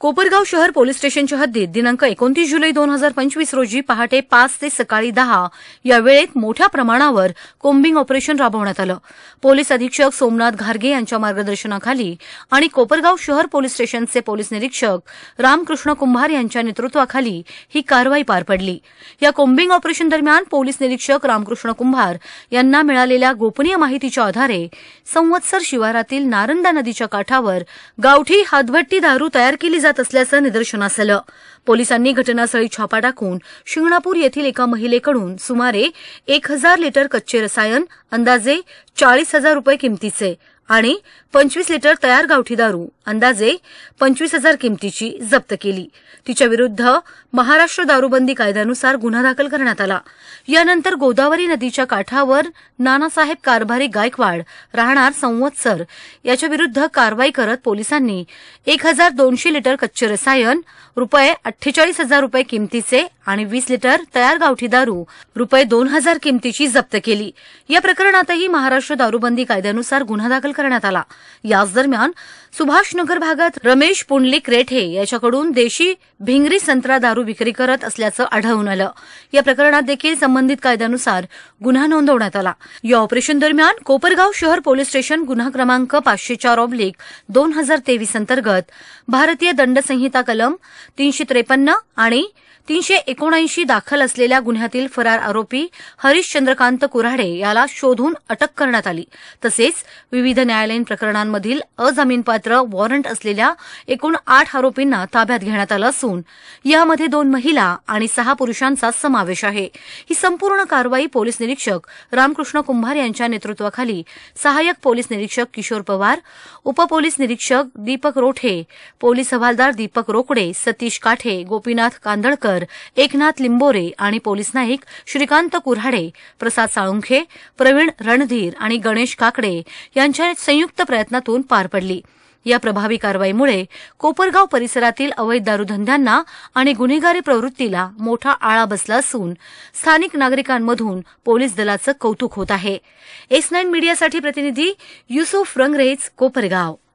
कोपरगाव शहर पोलीस स्टेशनच्या हद्दीत दिनांक 29 जुलै 2025 रोजी पहाटे 5 ते सकाळी 10 या वेळेत मोठ्या प्रमाणावर कोम्बिंग ऑपरेशन राबवण्यात आलं। पोलीस अधीक्षक सोमनाथ घारगे यांच्या मार्गदर्शनाखाली आणि कोपरगाव शहर पोलीस स्टेशनचे पोलीस निरीक्षक रामकृष्ण कुंभार यांच्या नेतृत्वाखाली ही कारवाई पार पडली। या कोम्बिंग ऑपरेशन दरम्यान पोलीस निरीक्षक रामकृष्ण कुंभार यांना मिळालेल्या गोपनीय माहितीच्या आधारे संवत्सर शिवारातील नारंदा नदीच्या काठावर गावठी हातभट्टी दारू तयार केली जात असल्याचं निदर्शनास आलं। पोलिसांनी घटनास्थळी छापा टाकून शिंगणापूर येथील एका महिलेकडून सुमारे 1000 लिटर कच्चे रसायन अंदाजे 40,000 रुपये किमतीचे आणि 25 लिटर तयार गावठी दारू अंदाजे 25,000 किमतीची जप्त केली। तिच्या विरुद्ध महाराष्ट्र दारूबंदी कायद्यानुसार गुन्हा दाखल करण्यात आला। यानंतर गोदावरी नदीच्या काठावर नानासाहेब कारभारी गायकवाड राहणार संवत्सर याच्या विरुद्ध कारवाई करत पोलिसांनी 1200 लिटर कच्चे रसायन रुपये 48,000 रुपये किमतीचे आणि 20 लिटर तयार गावठी दारू रुपये 2,000 किमतीची जप्त केली। या प्रकरणातही महाराष्ट्र दारूबंदी कायद्यानुसार गुन्हा दाखल करण्यात आला। याच दरम्यान सुभाषनगर भागात रमेश पुंडलिक रेठे याच्याकडून देशी भिंगरी संत्रा दारू विक्री करत असल्याचं आढळून आलं। या प्रकरणात देखील संबंधित कायद्यानुसार गुन्हा नोंदवण्यात आला। या ऑपरेशन दरम्यान कोपरगाव शहर पोलीस स्टेशन गुन्हा क्रमांक 504/2023 अंतर्गत भारतीय दंड संहिता कलम 353 आणि 379 दाखल असलेल्या गुन्ह्यातील फरार आरोपी हरीश चंद्रकांत कुऱ्हाडे याला शोधून अटक करण्यात आली। तसेच विविध न्यायालयीन प्रकरणांमधील अजामीनपात्र वॉरंट असलेल्या एकूण 8 आरोपींना ताब्यात घेण्यात आलं असून यामध्ये 2 महिला आणि 6 पुरुषांचा समावेश आहे। ही संपूर्ण कारवाई पोलीस निरीक्षक रामकृष्ण कुंभार यांच्या नेतृत्वाखाली सहाय्यक पोलीस निरीक्षक किशोर पवार, उपपोलीस निरीक्षक दीपक रोठे, पोलीस हवालदार दीपक रोकडे, सतीश काठे, गोपीनाथ कांदळकर, एकनाथ लिंबोरे आणि पोलीस नाईक श्रीकांत कुऱ्हाडे, प्रसाद साळुंखे, प्रवीण रणधीर आणि गणेश काकडे यांच्या संयुक्त प्रयत्नातून पार पडली। या प्रभावी कारवाईमुळे कोपरगाव परिसरातील अवैध दारूधंद्यांना आणि गुन्हेगारी प्रवृत्तीला मोठा आळा बसला असून स्थानिक नागरिकांमधून पोलीस दलाचं कौतुक होत आहे। S9 मीडियासाठी प्रतिनिधी युसुफ रंगरेज, कोपरगाव।